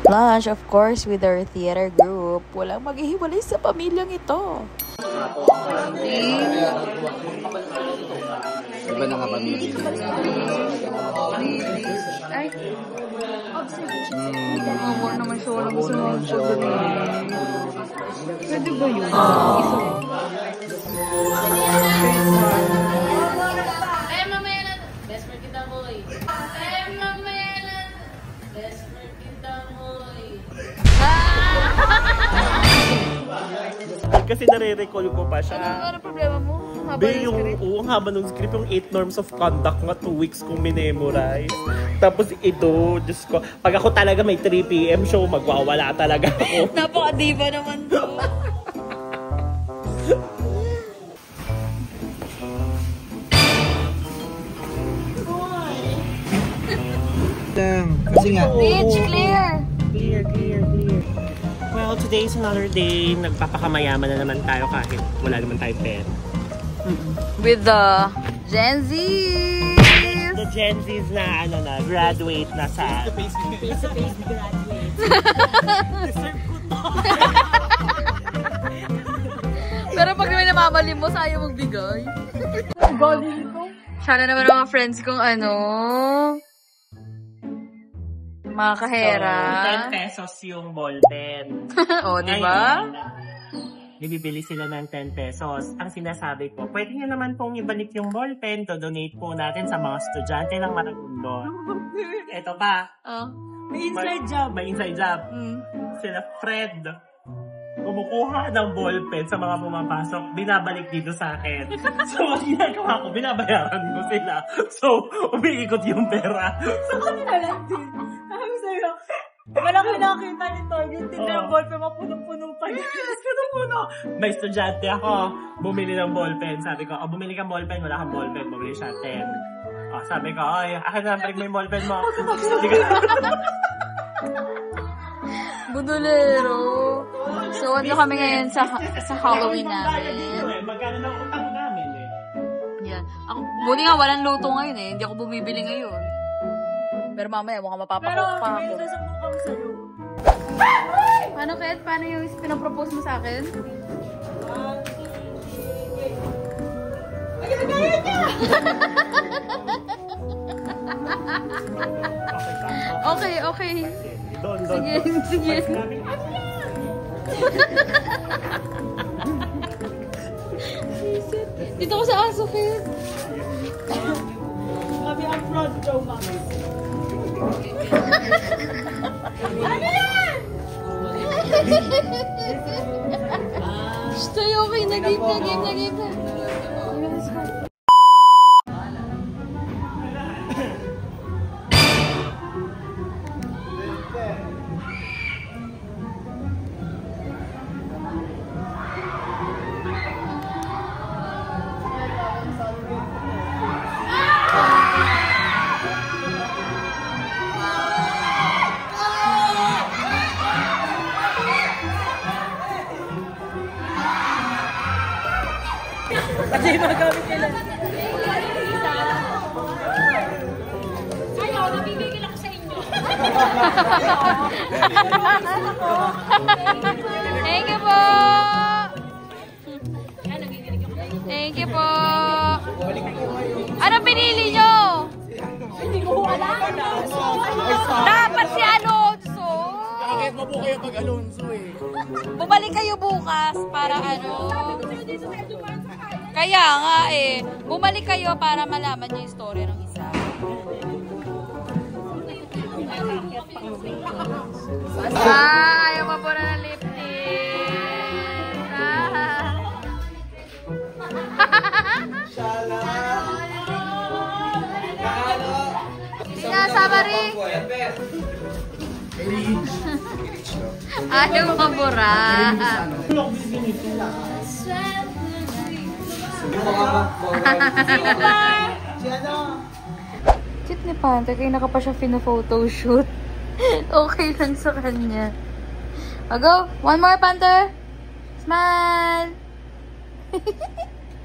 lunch, of course, with our theater group. Walang maghihiwalay sa pamilyang ito. Iba na nga pamilya. Ay. Huwag naman siya. Walang gusto naman siya. Pwede ba yun? Eh, mamaya na. Best friend kita, boy. Eh, mamaya na. Best friend kita, boy. Kasi nare-recall ko pa siya. Ano problema mo? Be, ang haba ng script, yung 8 norms of conduct nga 2 weeks kong minemorize. Tapos ito, Diyos ko, pag ako talaga may 3 PM show, magwawala talaga ako. Napaka-diva naman to. Kasi nga. Beach, clear! Clear. Well, today is another day. Nagpapakamayaman na naman tayo kahit wala naman tayong pera. With the Gen Z's! The Gen Z's na, graduate na sa... Face-to-face graduate. Deserve ko to. Pero pag may namamali mo, sayo magbigay. Sana naman ang mga friends kong mga kahera. So, 10 pesos yung ballpen. O, diba? Bibili sila ng 10 pesos. Ang sinasabi ko, pwede nyo naman pong ibalik yung ballpen to donate po natin sa mga estudyante ng Maragundo. Ito pa. May inside job. Sila Fred. Kumukuha ng ballpen sa mga pumapasok, binabalik dito sa akin. So, ang ginagawa ko, binabayaran ko sila. So, umiikot yung pera. Sa kanila lang din. Sabi sa'yo, walang nakita nito. Yung tinda ng ballpen, mapunong-punong pa yun. Punong-puno. May estudyante ako, bumili ng ballpen. Sabi ko, bumili kang ballpen, wala kang ballpen. Bumili siya 10. Sabi ko, akin na, balik mo yung ballpen mo. Budulero. So, kami ngayon sa Halloween namin. Magkano na utang namin Yan. Buti nga, walang luto ngayon eh. Hindi ako bumibili ngayon. Pero mamaya, mukhang mapapakot pa ako. Pero may sasabukang sa'yo. Paano, Kat? Paano yung pinapropose mo sa akin? Ay, nagaya niya! Okay. Doon. Sige. Dito ko sa aso, Kat. Sabi ang front row, mami. Ano yan? Stay okay. Nag-game na. Let's go. Kasi magamit nila. Ayaw, nabibigil ako sa inyo. Thank you po! Thank you po! Anong pinili nyo? Hindi ko alam. Dapat si Alonso! Bakit mo po kayo pag Alonso eh? Bumalik kayo bukas para Kaya nga eh. Bumalik kayo para malaman niyo yung story ng isa. Ayaw mabura ng lipstick. Sinasama rin. Ayaw mabura. Cute ni Panther, kaya naka pa siya photo-shoot. Okay lang sa kanya. Go! One more, Panther! Smile!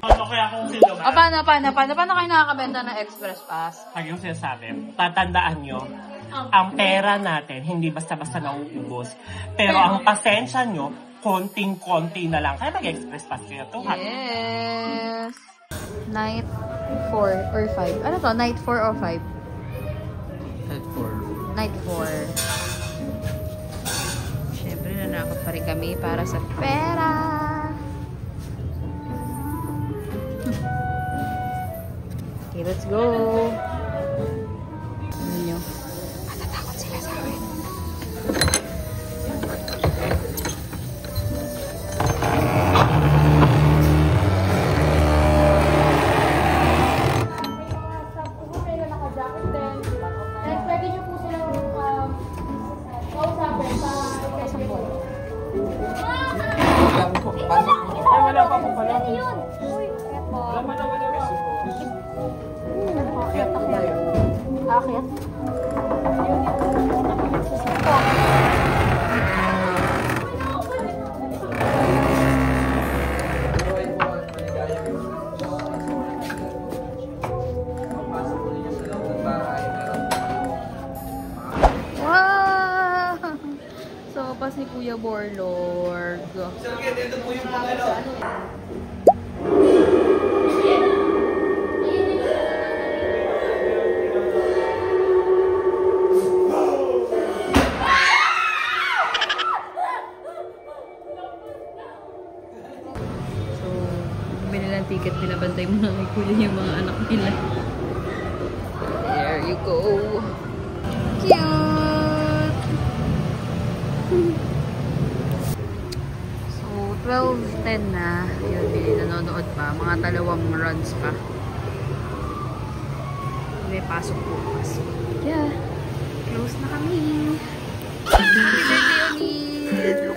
Ano kaya kung sino ba? Paano kayo nakakabenta ng express pass? Ang yung sinasabi, tatandaan nyo, ang pera natin hindi basta-basta nauubos. Pero ang pasensya nyo, konting-konti na lang. Kaya mag-express pass kayo to. Yes! Night 4 or 5. Ano to? Night 4 or 5? Night 4. Night 4. Siyempre, nanakot pa rin kami para sa pera. Okay, let's go. Ano nyo? Matatakot sila sa akin. Wala pa akong pala. Akit. Wow! So, pas ni Kuya Borlord. Sir, dito po yung mga ano. Binilang ticket, pinabantay mo na kay Kuya yung mga anak nila. There you go. Cute! So, 12:10 na. Yun, nanonood pa. Mga 2 runs pa. May pasok bukas. Yeah. Close na kami. Happy birthday, Oni!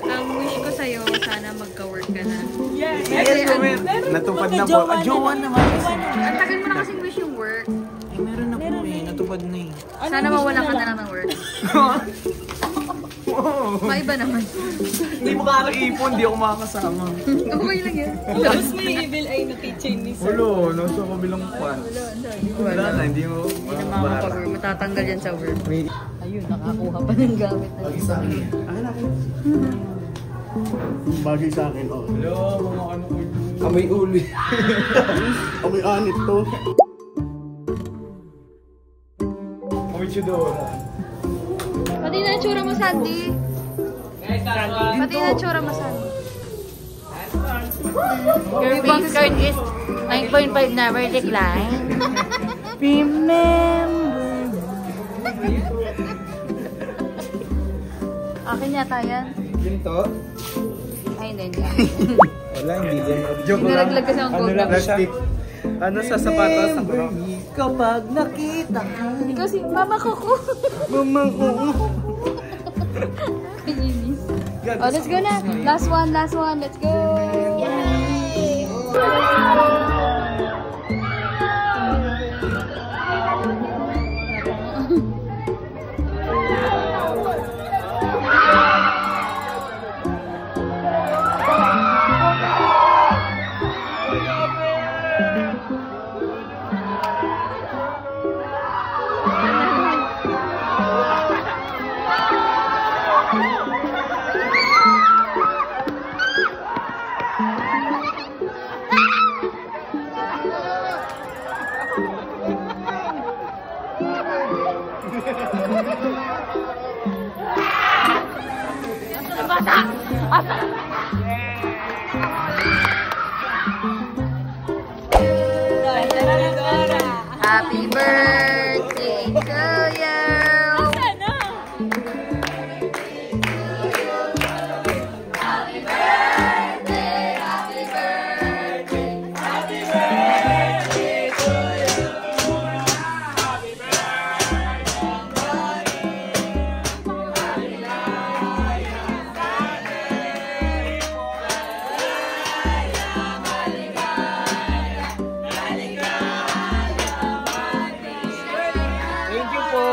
Ang wish ko sa'yo, sana magka-work ka na. Yes, women. Natupad na po. Jowa naman. Ang tagal mo na kasing wish yung work. Eh, meron na po eh. Natupad na eh. Sana mawala ka na lang ng work. Maiba naman. Hindi mo kakaipon, hindi ako makakasama. Okay lang yan. Tapos may evil eye na teaching ni Sir. Wala, nasa kabilang pan. Wala na, hindi mo Hindi na makakapag-work. Matatanggal yan sa work. Ayun, nakakuha pa ng gamit na yun. Bagay sa akin, oh. Hello, mga ano ko. Amoy uli. Amoy anit to. Amoy chudora. Pati na tsura mo, Sandy. Pati na tsura mo, Sandy. Your bank card is 9.5 never decline. Akin yata yan. Ginto? Ay, hindi. Wala, hindi yan. Joke lang. Nilaglag kasi ang gold. Ano lang siya? Ano sa sapatos? Kapag nakita ka. Ikaw si Mama Coco. Mama ko. Kainis. Oh, let's go na. Last one, last one. Let's go. Yay! Happy birthday to you! Happy birthday, happy birthday, happy birthday to you! Happy Thank you po.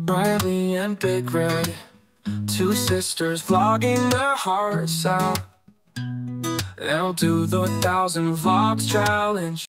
Riley and Big Red, two sisters vlogging their hearts out. They'll do the 1,000 vlogs challenge.